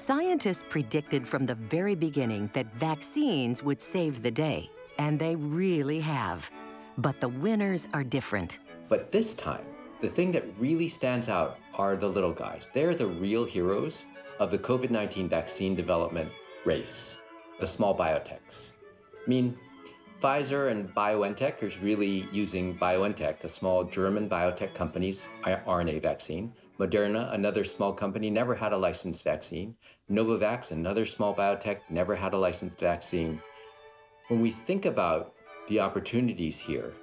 Scientists predicted from the very beginning that vaccines would save the day, and they really have. But the winners are different. But this time, the thing that really stands out are the little guys. They're the real heroes of the COVID-19 vaccine development race, the small biotechs. I mean, Pfizer and BioNTech is really using BioNTech, a small German biotech company's RNA vaccine. Moderna, another small company, never had a licensed vaccine. Novavax, another small biotech, never had a licensed vaccine. When we think about the opportunities here,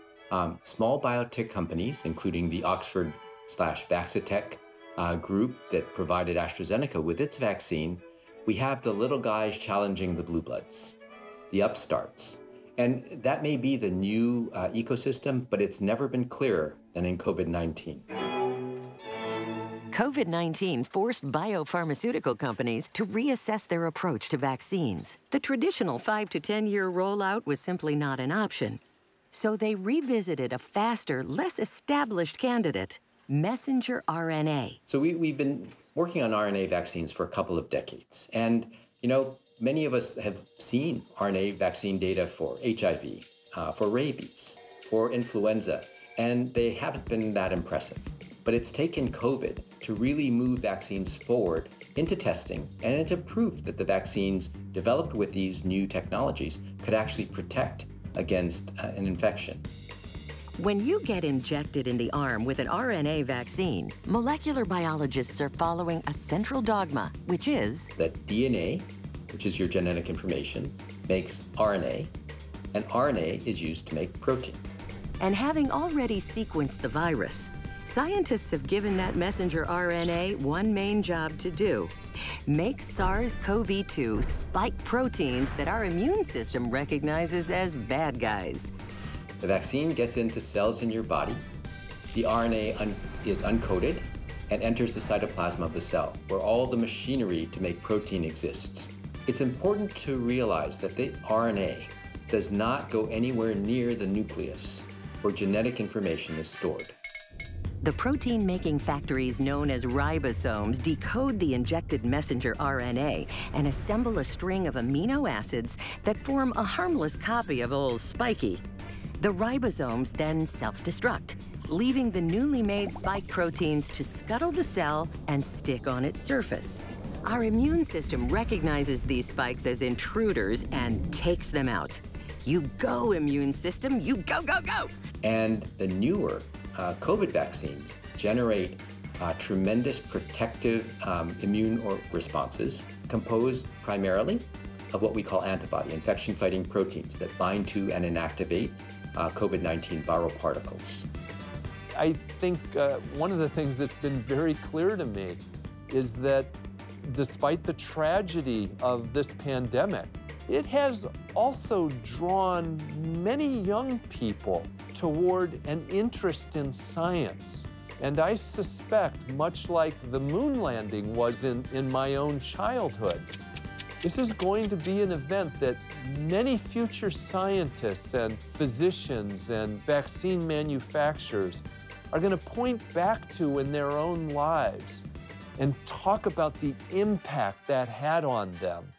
small biotech companies, including the Oxford/Vaccitech group that provided AstraZeneca with its vaccine, we have the little guys challenging the blue bloods, the upstarts. And that may be the new ecosystem, but it's never been clearer than in COVID-19. COVID-19 forced biopharmaceutical companies to reassess their approach to vaccines. The traditional 5 to 10-year rollout was simply not an option. So they revisited a faster, less established candidate, messenger RNA. So we've been working on RNA vaccines for a couple of decades. And, you know, many of us have seen RNA vaccine data for HIV, for rabies, for influenza, and they haven't been that impressive. But it's taken COVID to really move vaccines forward into testing and into proof that the vaccines developed with these new technologies could actually protect against an infection. When you get injected in the arm with an RNA vaccine, molecular biologists are following a central dogma, which is that DNA, which is your genetic information, makes RNA, and RNA is used to make protein. And having already sequenced the virus, scientists have given that messenger RNA one main job to do: make SARS-CoV-2 spike proteins that our immune system recognizes as bad guys. The vaccine gets into cells in your body. The RNA is uncoated and enters the cytoplasm of the cell, where all the machinery to make protein exists. It's important to realize that the RNA does not go anywhere near the nucleus, where genetic information is stored. The protein-making factories known as ribosomes decode the injected messenger RNA and assemble a string of amino acids that form a harmless copy of old Spiky. The ribosomes then self-destruct, leaving the newly made spike proteins to scuttle the cell and stick on its surface. Our immune system recognizes these spikes as intruders and takes them out. You go, immune system, you go, go, go! And the newer COVID vaccines generate tremendous protective immune responses composed primarily of what we call antibody, infection-fighting proteins that bind to and inactivate COVID-19 viral particles. I think one of the things that's been very clear to me is that despite the tragedy of this pandemic, it has also drawn many young people toward an interest in science. And I suspect, much like the moon landing was in my own childhood, this is going to be an event that many future scientists and physicians and vaccine manufacturers are going to point back to in their own lives and talk about the impact that had on them.